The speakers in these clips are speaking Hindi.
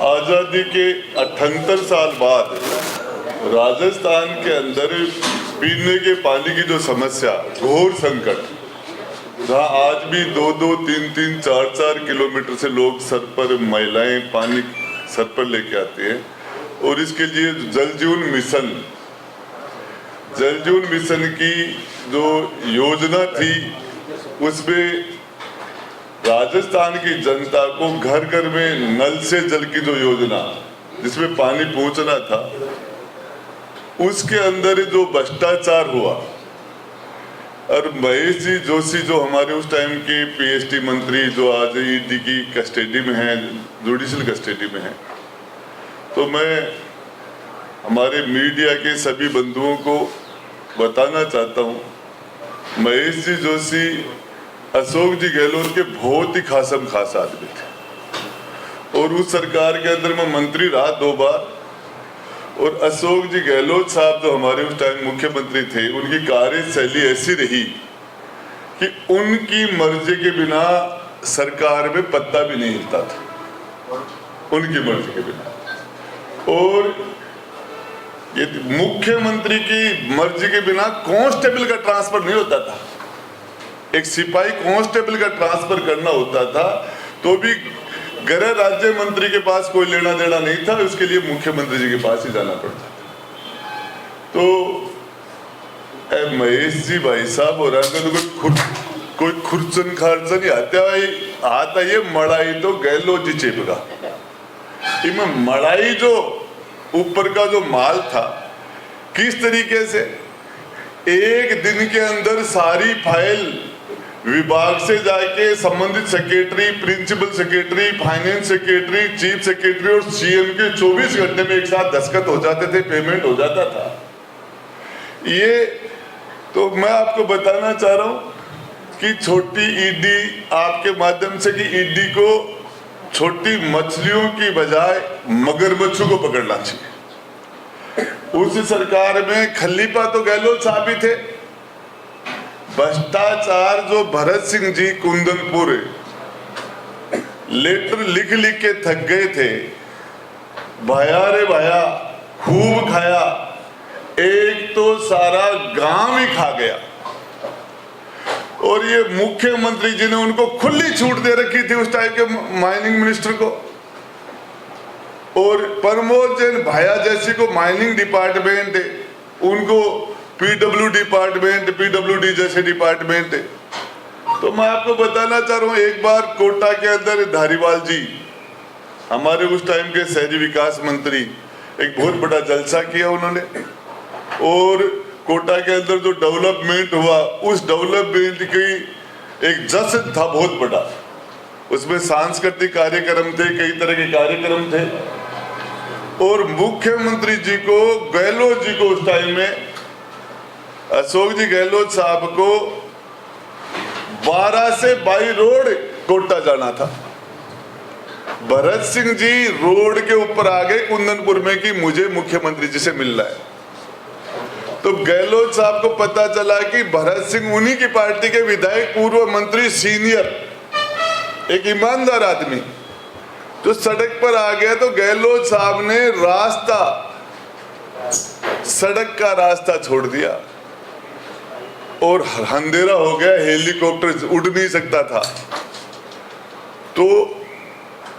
आज़ादी के 78 साल बाद राजस्थान के अंदर पीने के पानी की जो समस्या, घोर संकट, जहाँ आज भी 2-2, 3-3, 4-4 किलोमीटर से लोग सर पर, महिलाएं पानी सर पर लेके आती हैं, और इसके लिए जल जीवन मिशन की जो योजना थी, उसमें राजस्थान की जनता को घर घर में नल से जल की जो योजना, जिसमें पानी पहुंचना था, उसके अंदर जो भ्रष्टाचार हुआ, और महेश जी जोशी जो हमारे उस टाइम के पीएचडी मंत्री, जो आज ईडी की कस्टडी में हैं, जुडिशियल कस्टडी में हैं, तो मैं हमारे मीडिया के सभी बंधुओं को बताना चाहता हूँ, महेश जी जोशी अशोक जी गहलोत के बहुत ही खासम खास आदमी थे, और उस सरकार के अंदर मैं मंत्री रहा 2 बार, और अशोक जी गहलोत साहब जो हमारे उस टाइम मुख्यमंत्री थे, उनकी कार्यशैली ऐसी रही कि उनकी मर्जी के बिना सरकार में पत्ता भी नहीं हिलता था, उनकी मर्जी के बिना। और ये मुख्यमंत्री की मर्जी के बिना कांस्टेबल का ट्रांसफर नहीं होता था, एक सिपाही कांस्टेबल का ट्रांसफर करना होता था तो भी गृह राज्य मंत्री के पास कोई लेना देना नहीं था, उसके लिए मुख्यमंत्री जी के पास ही जाना पड़ता था। तो महेश जी भाई साहब और कोई खुरचन खारचन आता ये मड़ाई तो गहलोत जी चेपगा, इनमें मड़ाई जो ऊपर का जो माल था, किस तरीके से एक दिन के अंदर सारी फाइल विभाग से जाके संबंधित secretary, principal secretary, finance secretary, chief secretary और सीएम के 24 घंटे में एक साथ दस्तखत हो जाते थे, पेमेंट हो जाता था। ये तो मैं आपको बताना चाह रहा हूं कि छोटी ईडी, आपके माध्यम से, कि ईडी को छोटी मछलियों की बजाय मगरमच्छों को पकड़ना चाहिए। उस सरकार में खलीफा तो गहलोत साहब ही थे। भ्रष्टाचार जो भरत सिंह जी कुंदनपुर लेटर लिख लिख के थक गए थे, भाया रे भाया, खूब खाया, एक तो सारा गांव ही खा गया, और ये मुख्यमंत्री जी ने उनको खुली छूट दे रखी थी उस टाइम के माइनिंग मिनिस्टर को, और प्रमोद जैन भाया जैसी को माइनिंग डिपार्टमेंट है, उनको पीडब्ल्यू डिपार्टमेंट, पीडब्ल्यूडी जैसे डिपार्टमेंट है। तो मैं आपको बताना चाह रहा हूँ, एक बार कोटा के अंदर धारीवाल जी, हमारे उस टाइम के शहरी विकास मंत्री, एक बहुत बड़ा जलसा किया उन्होंने, और कोटा के अंदर जो डेवलपमेंट हुआ, उस डेवलपमेंट की एक जश्न था बहुत बड़ा, उसमें सांस्कृतिक कार्यक्रम थे, कई तरह के कार्यक्रम थे, और मुख्यमंत्री जी को, गहलोत जी को, उस टाइम में अशोक जी गहलोत साहब को 12 से 22 रोड कोटा जाना था। भरत सिंह जी रोड के ऊपर आ गए कुंदनपुर में कि मुझे मुख्यमंत्री जी से मिलना है। तो गहलोत साहब को पता चला कि भरत सिंह उन्हीं की पार्टी के विधायक, पूर्व मंत्री, सीनियर, एक ईमानदार आदमी, जो सड़क पर आ गया, तो गहलोत साहब ने रास्ता, सड़क का रास्ता छोड़ दिया, और अंधेरा हो गया, हेलीकॉप्टर उड़ नहीं सकता था। तो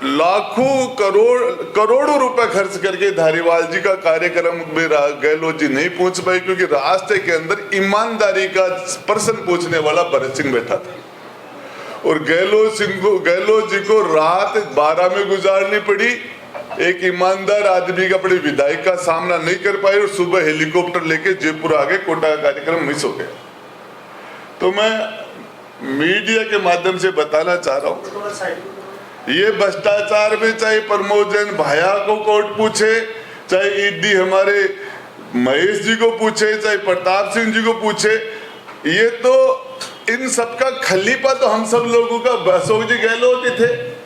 लाखों करोड़ों रुपए खर्च करके धारीवाल जी का कार्यक्रम में गहलोत जी नहीं पहुंच पाए, क्योंकि रास्ते के अंदर ईमानदारी का प्रश्न पूछने वाला भरत सिंह बैठा था, और गहलोत जी को रात 12 में गुजारनी पड़ी। एक ईमानदार आदमी का, बड़े विधायक का सामना नहीं कर पाए, और सुबह हेलीकॉप्टर लेके जयपुर आ गए, कोटा का कार्यक्रम मिस हो गया। तो मैं मीडिया के माध्यम से बताना चाह रहा हूं, ये भ्रष्टाचार में चाहे प्रमोद जैन भाया को कोर्ट पूछे, चाहे ईडी हमारे महेश जी को पूछे, चाहे प्रताप सिंह जी को पूछे, ये तो इन सबका खलीफा तो हम सब लोगों का अशोक जी गहलोत ही थे।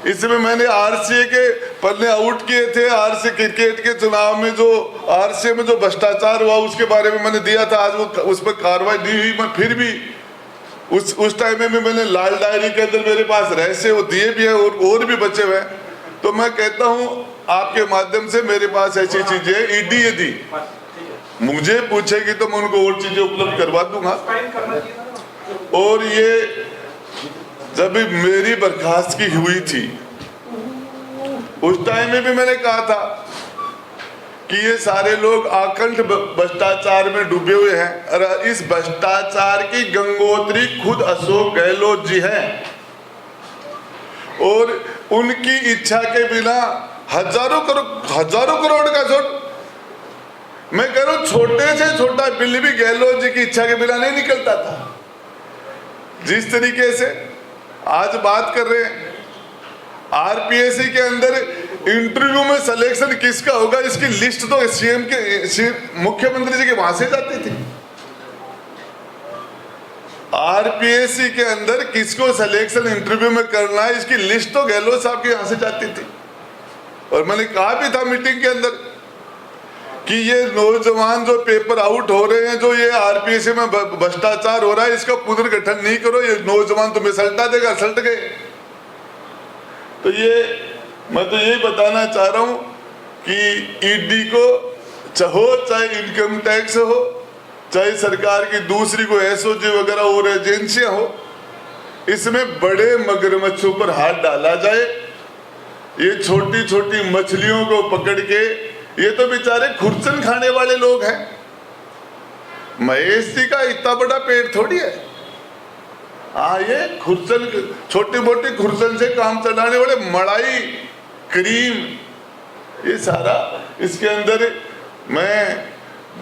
इसमें मैंने आरसीए के पन्ने आउट किए थे, आरसीए क्रिकेट के चुनाव में जो आरसीए में जो भ्रष्टाचार हुआ उसके बारे में मैंने दिया था, आज वो उस पर कार्रवाई नहीं हुई। मैं फिर भी उस टाइम में मैंने लाल डायरी के अंदर मेरे पास रहस्य वो दिए भी है, और भी बचे हुए हैं। तो मैं कहता हूं आपके माध्यम से, मेरे पास ऐसी चीजें है, ईडी यदि मुझे पूछेगी तो मैं उनको और चीजें उपलब्ध करवा दूंगा। और ये जब मेरी बर्खास्तगी हुई थी उस टाइम में भी मैंने कहा था कि ये सारे लोग आकंठ भ्रष्टाचार में डूबे हुए हैं, और इस भ्रष्टाचार की गंगोत्री खुद अशोक गहलोत जी हैं, और उनकी इच्छा के बिना हजारों करोड़ का छोड़, मैं कह रहा हूं छोटे से छोटा बिल भी गहलोत जी की इच्छा के बिना नहीं निकलता था। जिस तरीके से आज बात कर रहे हैं, आरपीएससी के अंदर इंटरव्यू में सिलेक्शन किसका होगा इसकी लिस्ट तो सीएम के, मुख्यमंत्री जी के वहां से जाती थी। आरपीएससी के अंदर किसको सिलेक्शन इंटरव्यू में करना है इसकी लिस्ट तो गहलोत साहब के यहां से जाती थी। और मैंने कहा भी था मीटिंग के अंदर कि ये नौजवान जो पेपर आउट हो रहे हैं, जो ये आरपीएससी में भ्रष्टाचार हो रहा है, इसका पुनर्गठन नहीं करो, ये नौजवान तुम्हें सल्टा देगा, सल्ट गए। तो ये मैं तो यही बताना चाह रहा हूं कि ईडी को चाहे इनकम टैक्स हो, चाहे सरकार की दूसरी कोई एसओजी वगैरह और एजेंसियां हो, इसमें बड़े मगरमच्छों पर हाथ डाला जाए। ये छोटी छोटी मछलियों को पकड़ के, ये तो बेचारे खुरचन खाने वाले लोग हैं। महेश जी का इतना बड़ा पेट थोड़ी है। हाँ, ये खुरचन, छोटी मोटी खुरचन से काम चलाने वाले, मलाई, क्रीम, ये सारा इसके अंदर। मैं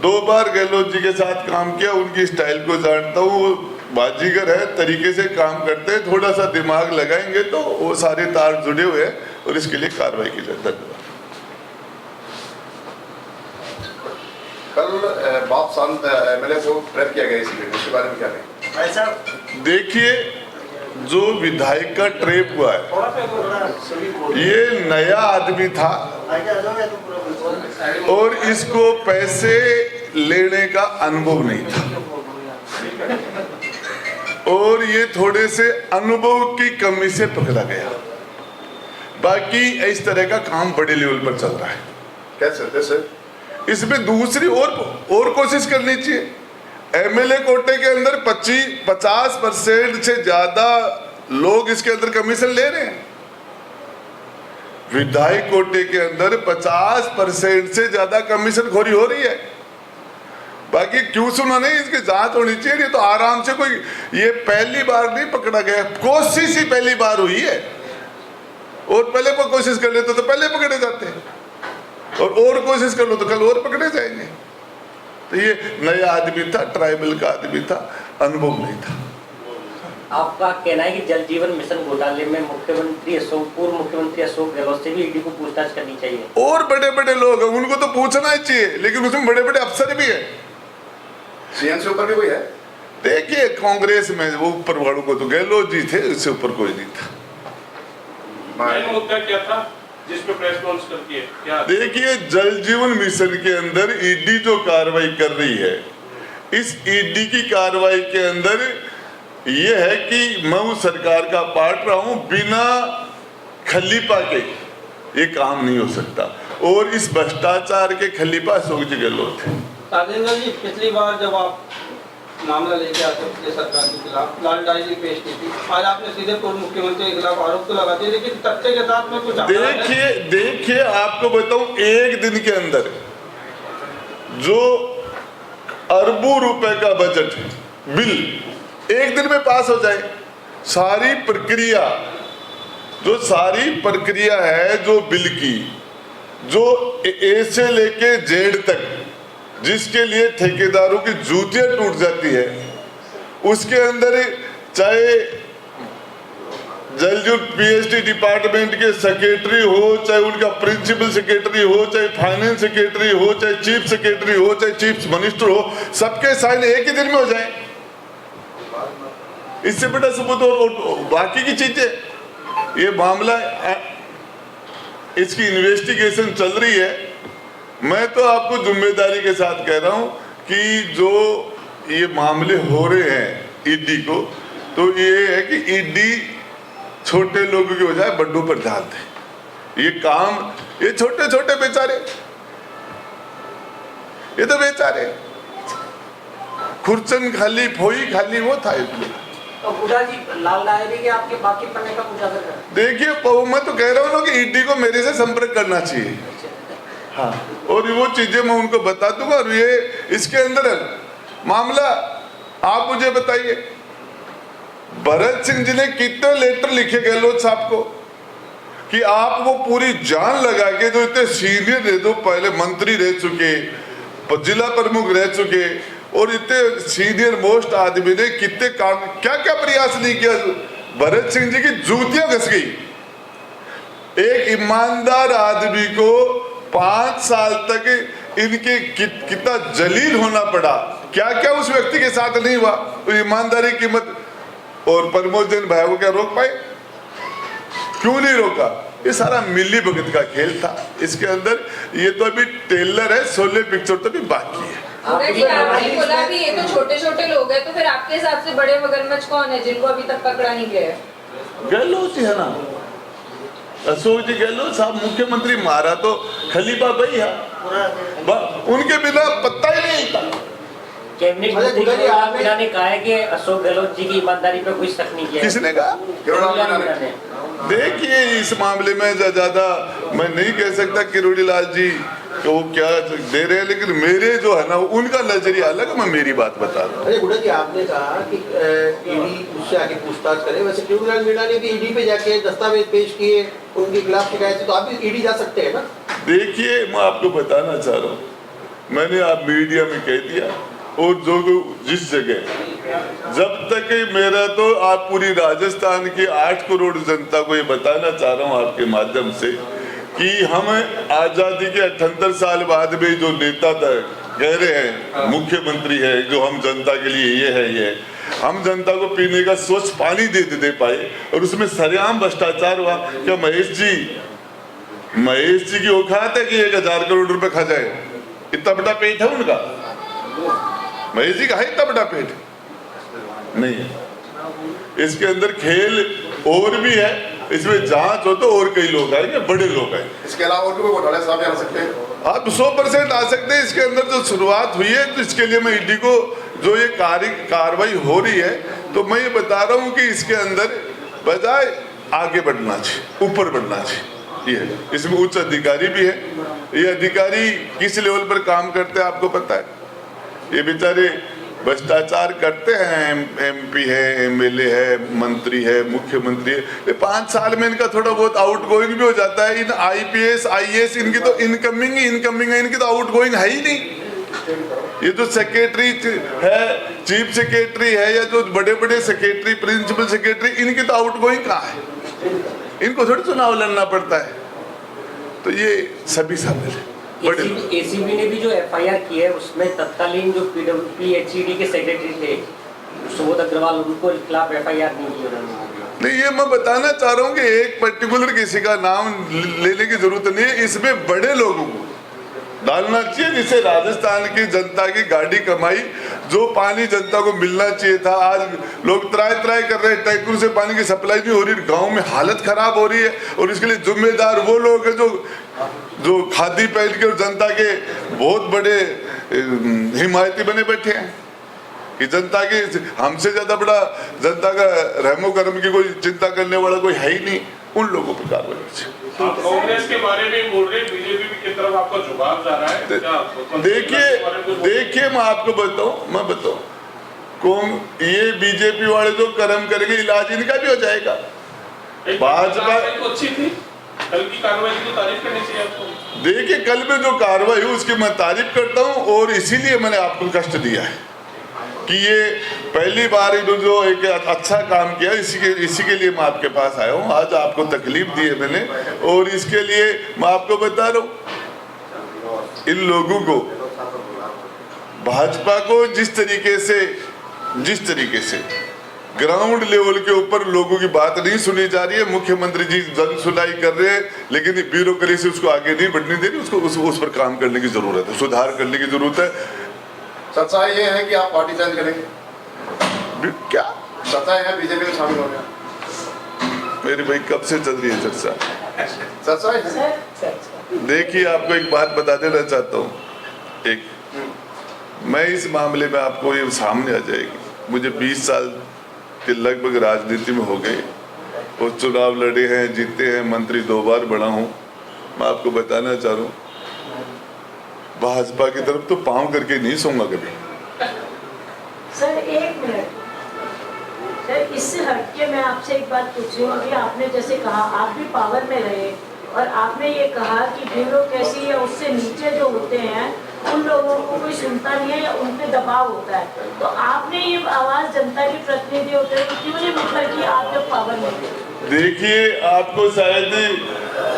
2 बार गहलोत जी के साथ काम किया, उनकी स्टाइल को जानता हूँ, वो बाजीगर है, तरीके से काम करते हैं, थोड़ा सा दिमाग लगाएंगे तो वो सारे तार जुड़े हुए हैं, और इसके लिए कार्रवाई की जाए। धन्यवाद। कल बाप सांत एमएलए को ट्रैप किया गया इसी इसके बारे में क्या कहें? ऐसा देखिए, जो विधायक का ट्रेप हुआ है, ये नया आदमी था और इसको पैसे लेने का अनुभव नहीं था, और ये थोड़े से अनुभव की कमी से पकड़ा गया। बाकी इस तरह का काम बड़े लेवल पर चल रहा है। कैसे? इसमें दूसरी और कोशिश करनी चाहिए। एमएलए कोटे के अंदर 50% से ज्यादा लोग इसके अंदर कमीशन ले रहे हैं। विधायक कोटे के अंदर 50% से ज्यादा कमीशन खोरी हो रही है। बाकी क्यों सुना नहीं, इसकी जांच होनी चाहिए। ये तो आराम से, कोई ये पहली बार नहीं पकड़ा गया, कोशिश ही पहली बार हुई है। और पहले को कोशिश कर लेते तो पहले पकड़े जाते हैं, और कोशिश कर लो तो कल और पकड़े जाएंगे। तो ये नया आदमी था, ट्राइबल का आदमी था, अनुभव नहीं था। आपका कहना है कि जल जीवन मिशन घोटाले में पूर्व मुख्यमंत्री अशोक गहलोत से भी ईडी को पूछताछ करनी चाहिए। और बड़े बड़े लोग हैं, उनको तो पूछना ही चाहिए, लेकिन उसमें बड़े बड़े अफसर भी है। सीएम से ऊपर भी कोई है? देखिए, कांग्रेस में वो ऊपर वालों को तो गहलोत जी थे, उससे ऊपर कोई नहीं था। मुद्दा क्या था जिस पे प्रेस कॉन्फ्रेंस करती है? क्या देखिए, जल जीवन मिशन के अंदर ईडी जो कार्रवाई कर रही है, इस ईडी की कार्रवाई के अंदर ये है कि मैं उस सरकार का पार्ट रहा हूं, बिना खलीफा के ये काम नहीं हो सकता, और इस भ्रष्टाचार के खलीफा अशोक जी गहलोत थे। राजेंद्र जी, पिछली बार जब आप मामला लेके आते थे सरकार के खिलाफ, लाल डायरी पेश की थी, आज आपने सीधे पूर्व मुख्यमंत्री के खिलाफ आरोप तो लगाते हैं, लेकिन तथ्य के साथ में कुछ देखिए आपको बताऊं, एक दिन के अंदर जो अरबों रुपए का बजट बिल एक दिन में पास हो जाए, सारी प्रक्रिया है जो बिल की, जो ए से लेके जेड तक, जिसके लिए ठेकेदारों की जूतियां टूट जाती है, उसके अंदर चाहे जल जीवन पीएचडी डिपार्टमेंट के सेक्रेटरी हो, चाहे उनका प्रिंसिपल सेक्रेटरी हो, चाहे फाइनेंस सेक्रेटरी हो, चाहे चीफ सेक्रेटरी हो, चाहे चीफ मिनिस्टर हो, सबके साइन एक ही दिन में हो जाए। इससे बड़ा सबूत और बाकी की चीजें, ये मामला, इसकी इन्वेस्टिगेशन चल रही है। मैं तो आपको जिम्मेदारी के साथ कह रहा हूं कि जो ये मामले हो रहे हैं ईडी को, तो ये है कि ईडी छोटे लोगों की बजाय बड़ों पर ध्यान दे। ये काम, ये छोटे छोटे बेचारे, ये तो बेचारे खुरचन खाली फोई खाली वो था इसमें। तो हुड्डा जी लाल डायरी के आपके बाकी पन्ने का उजागर करें। देखिए मैं तो कह रहा हूँ ना कि ईडी को मेरे से संपर्क करना चाहिए, हाँ, और वो चीजें मैं उनको बता दूंगा। और ये इसके अंदर मामला आप मुझे बताइए, भरत सिंह जी ने कितने लेटर लिखे गहलोत साहब को कि आप वो पूरी जान लगा के, जो इतने सीनियर रहे, जो पहले मंत्री रह चुके, जिला प्रमुख रह चुके और इतने सीनियर मोस्ट आदमी ने कितने काम, क्या क्या प्रयास नहीं किया। भरत सिंह जी की जूतियां घस गई। एक ईमानदार आदमी को 5 साल तक इनके कितना जलील होना पड़ा, क्या क्या उस व्यक्ति के साथ नहीं हुआ। तो ईमानदारी की कीमत, और प्रमोद जैन भाई को क्या रोक पाए, क्यों नहीं रोका। ये सारा मिली भगत का खेल था इसके अंदर। ये तो अभी टेलर है, शोले पिक्चर तो भी बाकी है। आपने बोला कि ये तो छोटे छोटे लोग हैं, तो फिर आपके हिसाब से बड़े मगरमच्छ कौन है जिनको अभी तक पकड़ा नहीं गया है? गहलोत जी है ना, अशोक जी गहलोत साहब मुख्यमंत्री, मारा तो खलीफा भाई है, उनके बिना पत्ता ही नहीं था। कैबिनेट मंत्री मीणा ने कहा है कि अशोक गहलोत जी की ईमानदारी पर कोई शक नहीं किया। किसने कहा? मीणा ने। देखिए इस मामले में ज्यादा मैं नहीं कह सकता किरोड़ी लाल जी को क्या दे रहे हैं, लेकिन मेरे जो है ना उनका नजरिया अलग है, मैं मेरी बात बता रहा हूँ। अरे हुड्डा जी, आपने कहा कि ईडी उससे आगे पूछताछ करे, वैसे किरोड़ी लाल मीणा ने भी ईडी पे जाके दस्तावेज पेश किए, उनके खिलाफ शिकायत थी, तो आप भी ईडी जा सकते हैं ना। देखिए मैं आपको बताना चाह रहा हूँ, मैंने आप मीडिया में कह दिया, और जो जिस जगह जब तक मेरा, तो आप पूरी राजस्थान की 8 करोड़ जनता को ये बताना चाह रहा हूँ आपके माध्यम से कि हम आजादी के 78 साल बाद में जो नेता कह रहे हैं मुख्यमंत्री है, जो हम जनता के लिए ये है, ये हम जनता को पीने का स्वच्छ पानी दे पाए, और उसमें सरेआम भ्रष्टाचार हुआ। क्या महेश जी की औकात है कि 1000 करोड़ रुपए खा जाए? इतना बड़ा पेट है उनका? महेश जी का है इतना बड़ा पेट? नहीं है। इसके अंदर खेल और भी है, इसमें जांच हो तो और कई लोग आएंगे, बड़े लोग आएंगे। इसके अलावा और भी कोई घोटाले सामने आ सकते हैं? आप 100% आ सकते हैं। इसके अंदर जो शुरुआत हुई है, तो इसके लिए मैं ईडी को जो ये कार्रवाई हो रही है, तो मैं ये बता रहा हूँ कि इसके अंदर बजाय आगे बढ़ना चाहिए, ऊपर बढ़ना चाहिए। ये इसमें उच्च अधिकारी भी है। ये अधिकारी किस लेवल पर काम करते हैं आपको पता है? ये बेचारे भ्रष्टाचार करते हैं, एमपी है, एमएलए है, मंत्री है, मुख्यमंत्री है। ये 5 साल में इनका थोड़ा बहुत आउट गोइंग भी हो जाता है। इन आईपीएस आईएएस इनकी तो इनकमिंग है, इनकी तो आउट गोइंग है ही नहीं। ये जो सेक्रेटरी है, चीफ सेक्रेटरी है, या जो बड़े बड़े सेक्रेटरी, प्रिंसिपल सेक्रेटरी, इनकी तो आउट गोइंग कहाँ है? इनको थोड़ी चुनाव लड़ना पड़ता है। तो ये सभी शामिल है। एसीबी ने भी जो एफआईआर की है, उसमें तत्कालीन जो पीएचईडी के सेक्रेटरी थे सुबोध अग्रवाल, उनको खिलाफ एफआईआर नहीं की उन्होंने। नहीं, ये मैं बताना चाह रहा हूँ कि एक पर्टिकुलर किसी का नाम लेने की जरूरत नहीं है। इसमें बड़े लोगों को डालना चाहिए, जिससे राजस्थान की जनता की गाड़ी कमाई, जो पानी जनता को मिलना चाहिए था। आज लोग त्राय कर रहे हैं, टैंकरों से पानी की सप्लाई नहीं हो रही, गांव में हालत खराब हो रही है, और इसके लिए जिम्मेदार वो लोग हैं जो खादी पहन के और जनता के बहुत बड़े हिमायती बने बैठे हैं कि जनता की, हमसे ज्यादा बड़ा जनता का रहमो करम की कोई चिंता करने वाला कोई है ही नहीं। उन लोगों पर कार्रवाई। आप कांग्रेस के बारे में बोल रहे हैं, बीजेपी की तरफ आपका झुकाव जा रहा है? देखिए मैं आपको बताऊं, कौन ये बीजेपी वाले जो कर्म करेंगे, इलाज इनका भी हो जाएगा। भाजपा तो अच्छी थी, कल की कार्रवाई की तो तारीफ करनी चाहिए आपको। देखिए कल में जो कार्रवाई हुई उसकी मैं तारीफ करता हूं, और इसीलिए मैंने आपको कष्ट दिया है कि ये पहली बार जो एक अच्छा काम किया, इसी के लिए मैं आपके पास आया हूँ। आज आपको तकलीफ दी है मैंने, और इसके लिए मैं आपको बता रहा हूँ, इन लोगों को, भाजपा को जिस तरीके से ग्राउंड लेवल के ऊपर लोगों की बात नहीं सुनी जा रही है। मुख्यमंत्री जी जन सुनाई कर रहे हैं, लेकिन ब्यूरोक्रेसी उसको आगे नहीं बढ़ने दे रही। उसको उस पर काम करने की जरूरत है, सुधार करने की जरूरत है। सच्चाई ये है कि आप पार्टी चेंज करेंगे? क्या सच्चाई है बीजेपी में शामिल हो गया? मेरे भाई कब से चल रही है चर्चा? सर सर देखिए, आपको एक बात बता देना चाहता हूँ। एक मैं इस मामले में आपको ये सामने आ जाएगी, मुझे 20 साल के लगभग राजनीति में हो गए और चुनाव लड़े हैं, जीते हैं, मंत्री 2 बार बना हूँ। मैं आपको बताना चाह रहा हूँ, भाजपा की तरफ तो पाँव करके नहीं सोऊंगा कभी। सर एक मिनट सर, इससे हटके मैं आपसे एक बात पूछ रही हूँ। अभी आपने जैसे कहा आप भी पावर में रहे और आपने ये कहा कि ब्यूरोक्रेसी या उससे नीचे जो होते हैं उन लोगों को कोई सुनता नहीं है या उन पे दबाव होता है, तो आपने ये आवाज जनता के प्रतिनिधि होते हैं तो क्यों नहीं मतलब कि आप जब पावर में थे? देखिए, आपको शायद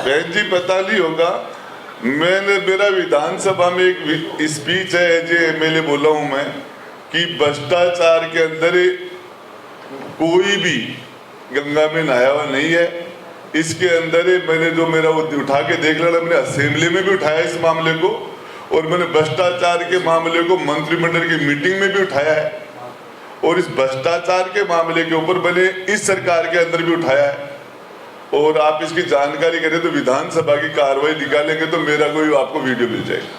बहन जी पता नहीं होगा, मेरा विधानसभा में एक स्पीच है जो एमएलए बोला हूं मैं कि भ्रष्टाचार के अंदर कोई भी गंगा में नहाया हुआ नहीं है। इसके अंदर मैंने जो मेरा वो उठा के देख लेना, मैंने असेंबली में भी उठाया इस मामले को और मैंने भ्रष्टाचार के मामले को मंत्रिमंडल की मीटिंग में भी उठाया है और इस भ्रष्टाचार के मामले के ऊपर मैंने इस सरकार के अंदर भी उठाया है। और आप इसकी जानकारी करें तो विधानसभा की कार्रवाई निकालेंगे तो मेरा कोई आपको वीडियो मिल जाएगा।